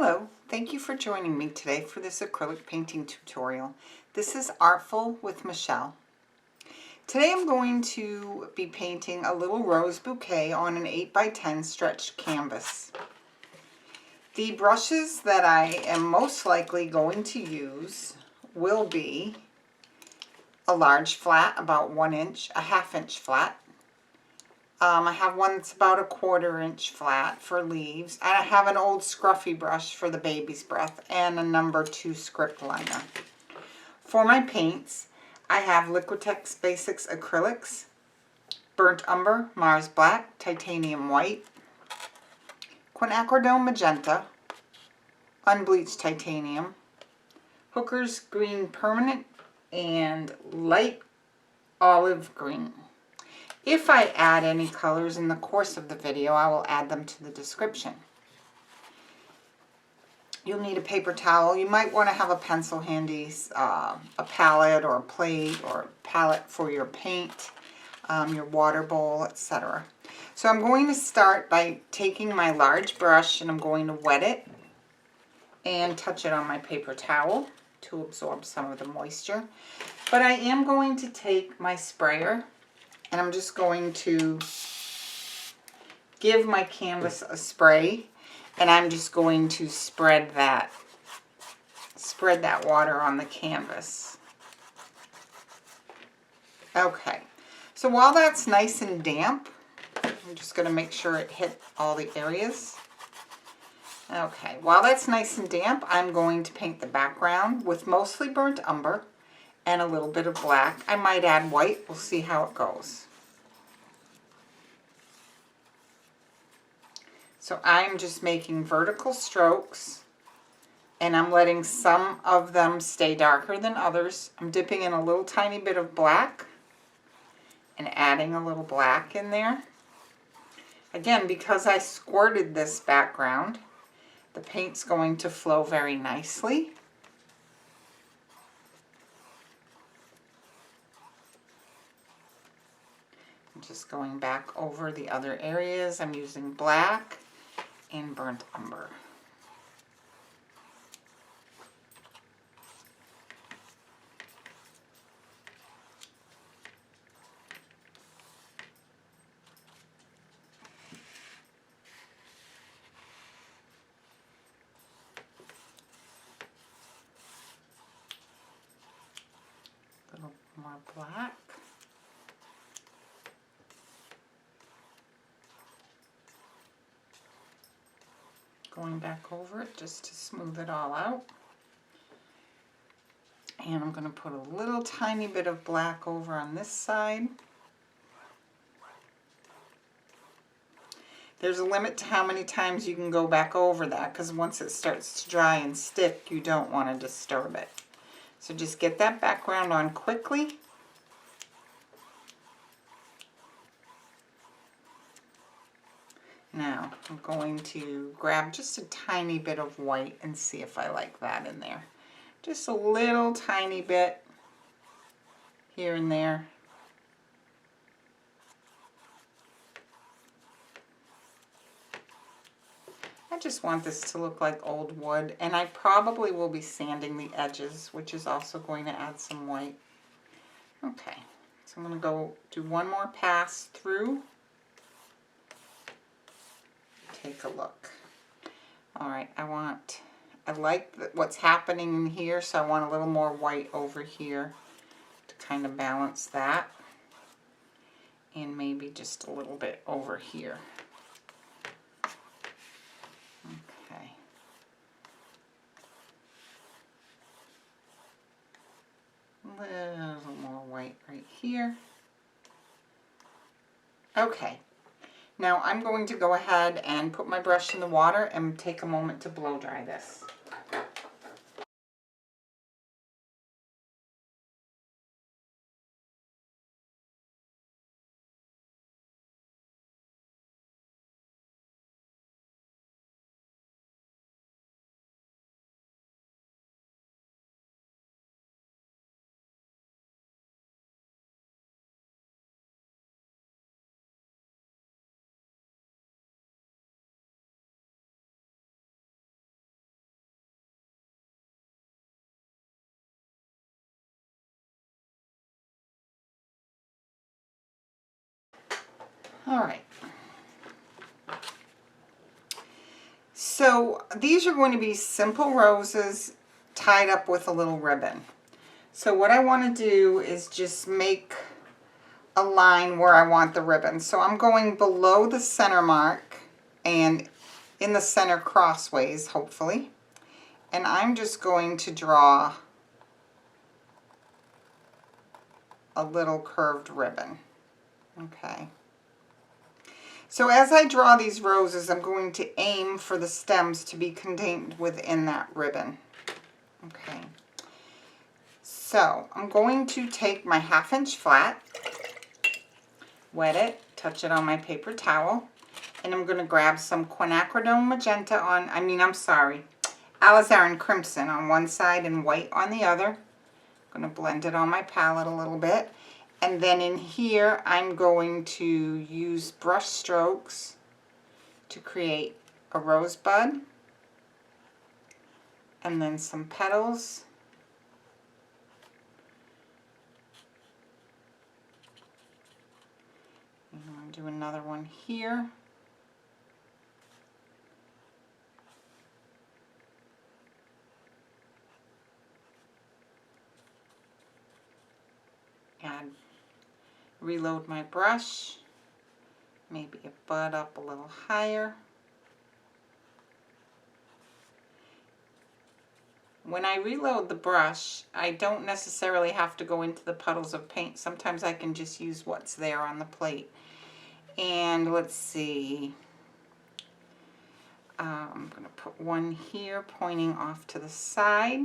Hello, thank you for joining me today for this acrylic painting tutorial. This is Artful with Michelle. Today I'm going to be painting a little rose bouquet on an 8x10 stretched canvas. The brushes that I am most likely going to use will be a large flat, about 1 inch, a ½ inch flat. I have one that's about a 1/4 inch flat for leaves. I have an old scruffy brush for the baby's breath and a number 2 script liner. For my paints, I have Liquitex Basics Acrylics, Burnt Umber, Mars Black, Titanium White, Quinacridone Magenta, Unbleached Titanium, Hooker's Green Permanent, and Light Olive Green. If I add any colors in the course of the video, I will add them to the description. You'll need a paper towel. You might want to have a pencil handy, a palette or a plate or a palette for your paint, your water bowl, etc. So I'm going to start by taking my large brush and I'm going to wet it and touch it on my paper towel to absorb some of the moisture. But I am going to take my sprayer and I'm just going to give my canvas a spray, and I'm just going to spread that water on the canvas. Okay, so while that's nice and damp, I'm just going to make sure it hit all the areas. Okay, while that's nice and damp, I'm going to paint the background with mostly burnt umber and a little bit of black. I might add white. We'll see how it goes. So I'm just making vertical strokes and I'm letting some of them stay darker than others. I'm dipping in a little tiny bit of black and adding a little black in there. Again, because I squirted this background, the paint's going to flow very nicely. I'm just going back over the other areas. I'm using black and burnt umber. A little more black. Going back over it just to smooth it all out. And I'm going to put a little tiny bit of black over on this side. There's a limit to how many times you can go back over that, because once it starts to dry and stick, you don't want to disturb it. So just get that background on quickly. Now, I'm going to grab just a tiny bit of white and see if I like that in there. Just a little tiny bit here and there. I just want this to look like old wood, and I probably will be sanding the edges, which is also going to add some white. Okay, so I'm going to go do one more pass through. Take a look. All right, I like what's happening in here, so I want a little more white over here to kind of balance that. And maybe just a little bit over here. Okay. A little more white right here. Okay. Now I'm going to go ahead and put my brush in the water and take a moment to blow dry this. All right. So these are going to be simple roses tied up with a little ribbon. So what I want to do is just make a line where I want the ribbon. So I'm going below the center mark and in the center crossways, hopefully. And I'm just going to draw a little curved ribbon. Okay. So as I draw these roses, I'm going to aim for the stems to be contained within that ribbon. Okay. So I'm going to take my 1/2 inch flat, wet it, touch it on my paper towel, and I'm going to grab some Quinacridone Magenta on, Alizaron Crimson on one side and white on the other. I'm going to blend it on my palette a little bit. And then in here, I'm going to use brush strokes to create a rosebud. And then some petals. And I'm going to do another one here. Reload my brush, maybe a bud up a little higher. When I reload the brush, I don't necessarily have to go into the puddles of paint. Sometimes I can just use what's there on the plate. And let's see, I'm going to put one here pointing off to the side.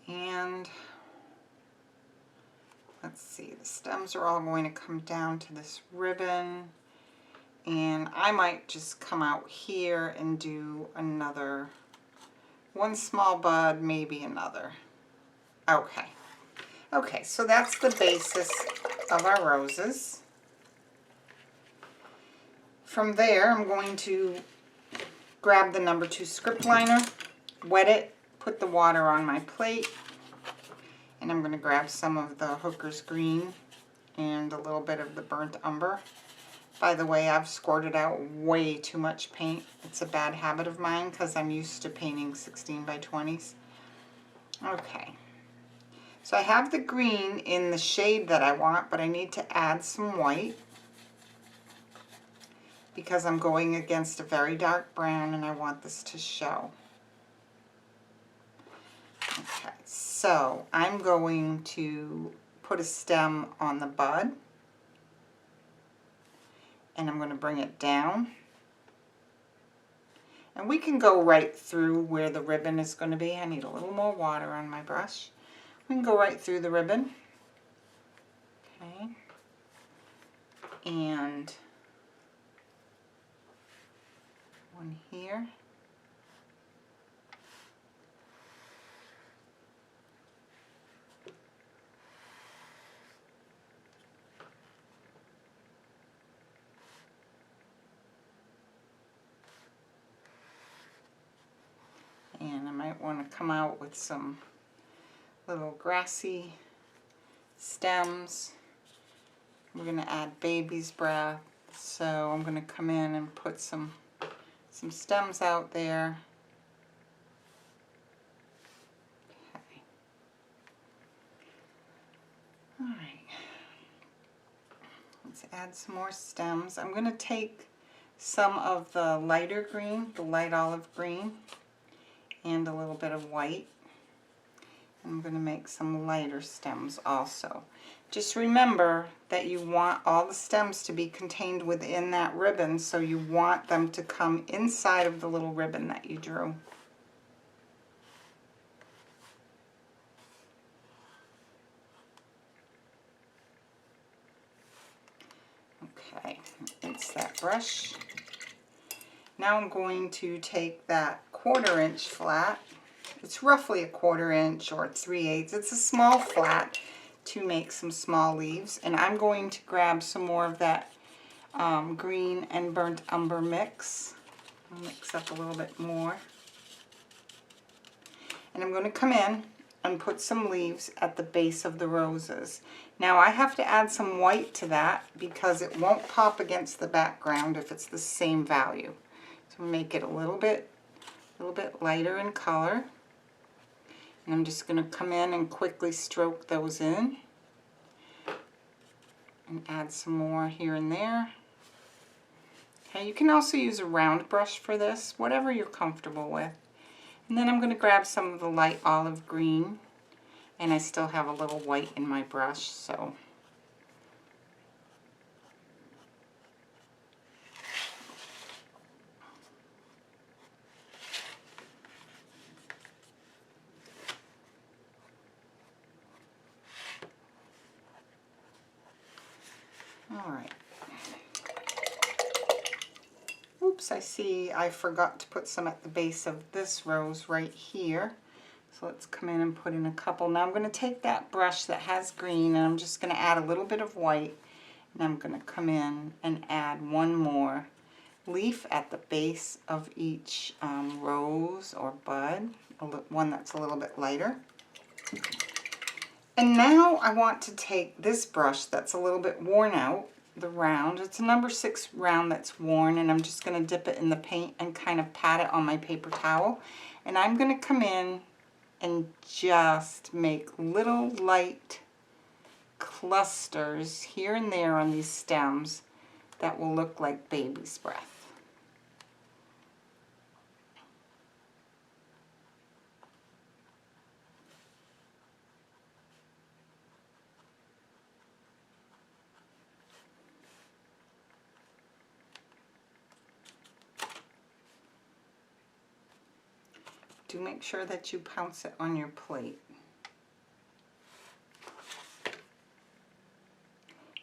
And let's see, the stems are all going to come down to this ribbon. And I might just come out here and do another, one small bud, maybe another. Okay. Okay, so that's the basis of our roses. From there, I'm going to grab the number 2 script liner, wet it, put the water on my plate, and I'm going to grab some of the Hooker's Green and a little bit of the burnt umber. By the way, I've squirted out way too much paint. It's a bad habit of mine because I'm used to painting 16 by 20s. Okay. So I have the green in the shade that I want, but I need to add some white because I'm going against a very dark brown and I want this to show. Okay, so I'm going to put a stem on the bud and I'm going to bring it down. And we can go right through where the ribbon is going to be. I need a little more water on my brush. We can go right through the ribbon. Okay. And one here. And I might want to come out with some little grassy stems. We're going to add baby's breath. So I'm going to come in and put some stems out there. Okay. All right. Let's add some more stems. I'm going to take some of the lighter green, the light olive green, and a little bit of white. I'm going to make some lighter stems also. Just remember that you want all the stems to be contained within that ribbon, so you want them to come inside of the little ribbon that you drew. Okay, rinse that brush. Now I'm going to take that 1/4 inch flat It's roughly 1/4 inch or 3/8. It's a small flat to make some small leaves. And I'm going to grab some more of that green and burnt umber mix. I'll mix up a little bit more. And I'm going to come in and put some leaves at the base of the roses. Now I have to add some white to that because it won't pop against the background if it's the same value. So make it a little bit lighter in color. And I'm just going to come in and quickly stroke those in. And add some more here and there. Okay, you can also use a round brush for this, whatever you're comfortable with. And then I'm going to grab some of the light olive green, and I still have a little white in my brush, so. All right. Oops, I see I forgot to put some at the base of this rose right here. So let's come in and put in a couple. Now I'm going to take that brush that has green and I'm just going to add a little bit of white. And I'm going to come in and add one more leaf at the base of each rose or bud, one that's a little bit lighter. And now I want to take this brush that's a little bit worn out, the round. It's a number 6 round that's worn, and I'm just going to dip it in the paint and kind of pat it on my paper towel. And I'm going to come in and just make little light clusters here and there on these stems that will look like baby's breath. Do make sure that you pounce it on your plate.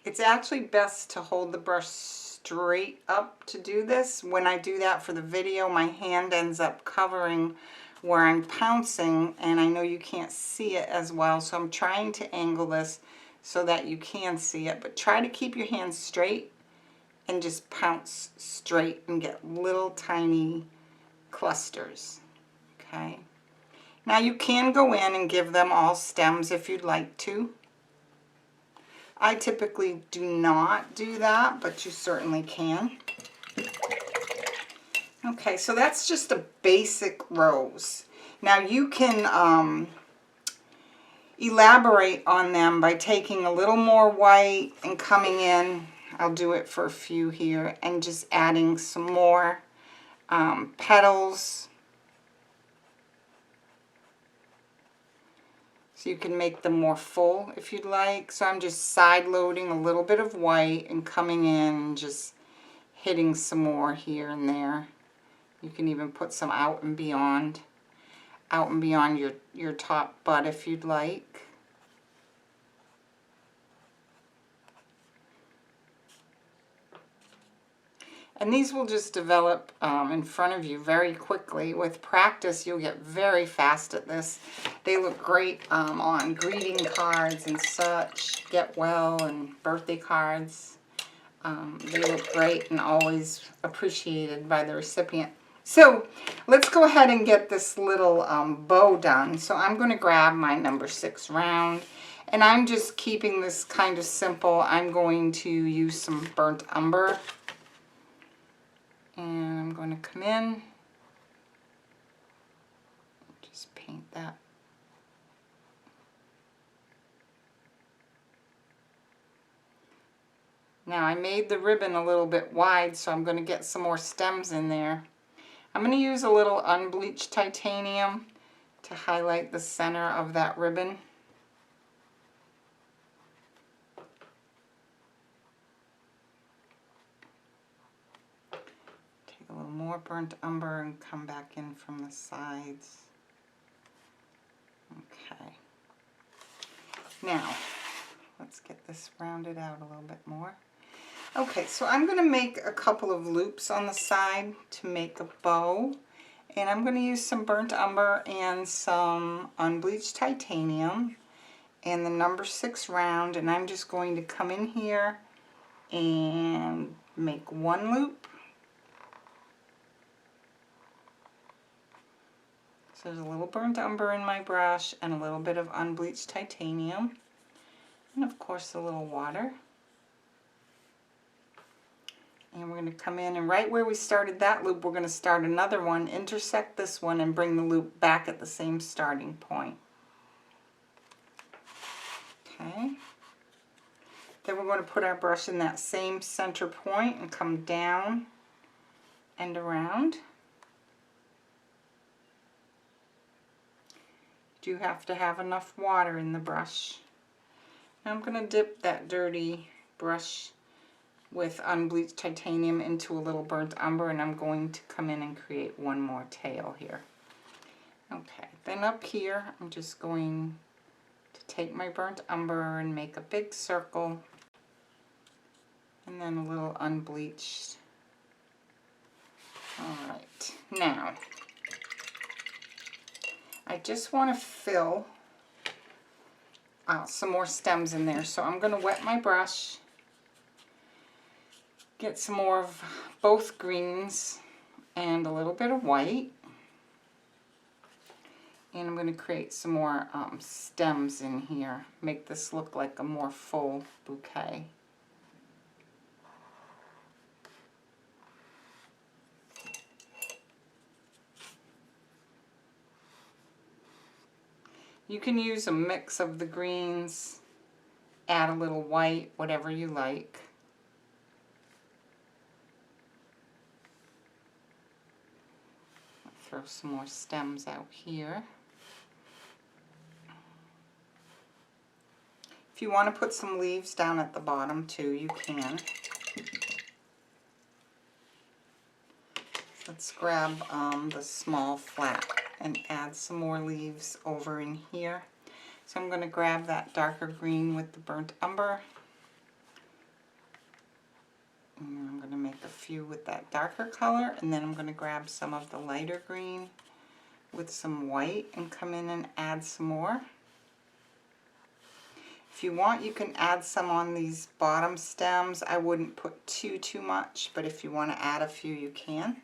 It's actually best to hold the brush straight up to do this. When I do that for the video, my hand ends up covering where I'm pouncing, and I know you can't see it as well, so I'm trying to angle this so that you can see it, but try to keep your hands straight and just pounce straight and get little tiny clusters. Okay. Now you can go in and give them all stems if you'd like to. I typically do not do that, but you certainly can. Okay, so that's just a basic rose. Now you can elaborate on them by taking a little more white and coming in, I'll do it for a few here, and just adding some more petals. So you can make them more full if you'd like. So I'm just side loading a little bit of white and coming in and just hitting some more here and there. You can even put some out and beyond your top bud if you'd like. And these will just develop in front of you very quickly. With practice, you'll get very fast at this. They look great on greeting cards and such, get well and birthday cards. They look great and always appreciated by the recipient. So let's go ahead and get this little bow done. So I'm going to grab my number 6 round, and I'm just keeping this kind of simple. I'm going to use some burnt umber. And I'm going to come in, just paint that. Now I made the ribbon a little bit wide, so I'm going to get some more stems in there. I'm going to use a little unbleached titanium to highlight the center of that ribbon. A little more burnt umber and come back in from the sides. Okay. Now, let's get this rounded out a little bit more. Okay, so I'm going to make a couple of loops on the side to make a bow. And I'm going to use some burnt umber and some unbleached titanium and the number 6 round, and I'm just going to come in here and make one loop. So there's a little burnt umber in my brush and a little bit of unbleached titanium, and of course a little water. And we're going to come in, and right where we started that loop, we're going to start another one, intersect this one, and bring the loop back at the same starting point. Okay. Then we're going to put our brush in that same center point and come down and around. You do have to have enough water in the brush. Now I'm going to dip that dirty brush with unbleached titanium into a little burnt umber, and I'm going to come in and create one more tail here. Okay, then up here I'm just going to take my burnt umber and make a big circle, and then a little unbleached. Alright, now I just want to fill some more stems in there, so I'm going to wet my brush, get some more of both greens and a little bit of white, and I'm going to create some more stems in here, make this look like a more full bouquet. You can use a mix of the greens, add a little white, whatever you like. Throw some more stems out here. If you want to put some leaves down at the bottom too, you can. Let's grab the small flat and add some more leaves over in here. So I'm going to grab that darker green with the burnt umber. And I'm going to make a few with that darker color, and then I'm going to grab some of the lighter green with some white and come in and add some more. If you want, you can add some on these bottom stems. I wouldn't put too much, but if you want to add a few, you can.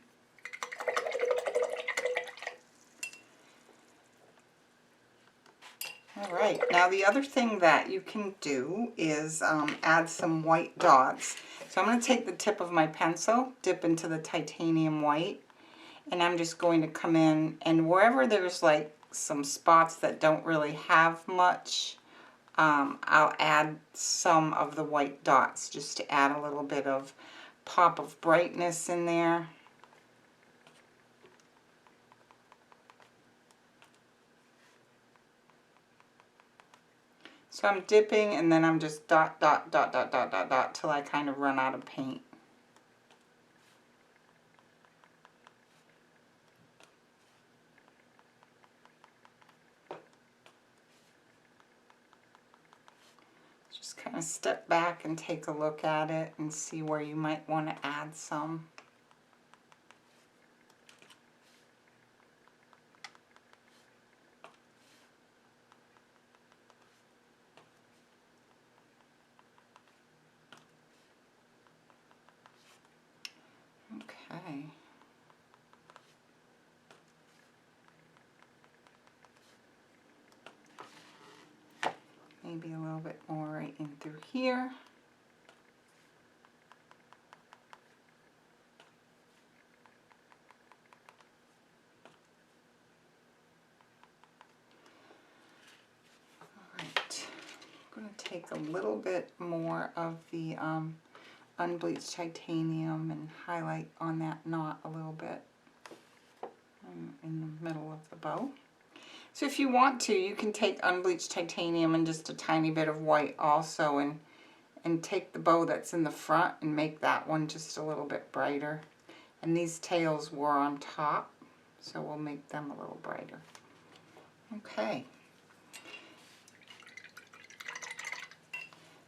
Alright, now the other thing that you can do is add some white dots. So I'm going to take the tip of my pencil, dip into the titanium white, and I'm just going to come in, and wherever there's like some spots that don't really have much, I'll add some of the white dots just to add a little bit of pop of brightness in there. So I'm dipping, and then I'm just dot, dot, dot, dot, dot, dot, dot, till I kind of run out of paint. Just kind of step back and take a look at it and see where you might want to add some. Okay. Maybe a little bit more right in through here. Alright, I'm going to take a little bit more of the unbleached titanium and highlight on that knot a little bit in the middle of the bow. So if you want to, you can take unbleached titanium and just a tiny bit of white also, and take the bow that's in the front and make that one just a little bit brighter. And these tails were on top, so we'll make them a little brighter. Okay.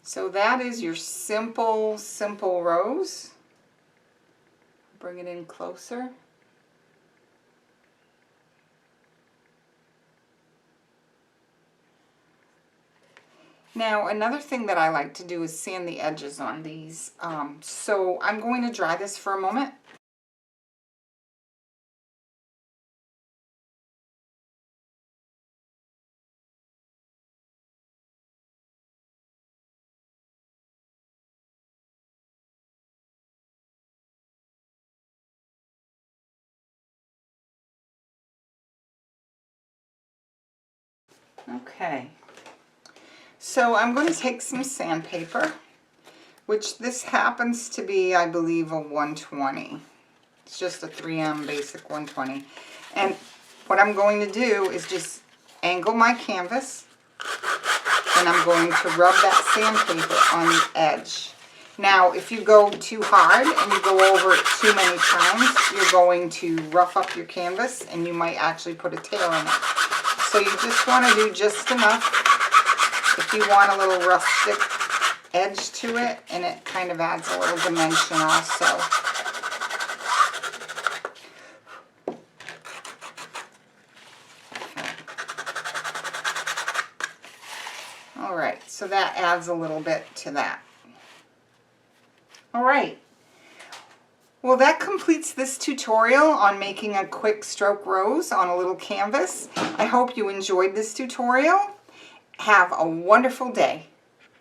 So that is your simple rose. Bring it in closer. Now, another thing that I like to do is sand the edges on these. So I'm going to dry this for a moment. Okay. So I'm going to take some sandpaper, which this happens to be, I believe, a 120. It's just a 3M basic 120. And what I'm going to do is just angle my canvas, and I'm going to rub that sandpaper on the edge. Now, if you go too hard and you go over it too many times, you're going to rough up your canvas and you might actually put a tear in it. So you just want to do just enough if you want a little rustic edge to it, and it kind of adds a little dimension also. All right, so that adds a little bit to that. All right. Well, that completes this tutorial on making a quick stroke rose on a little canvas. I hope you enjoyed this tutorial. Have a wonderful day.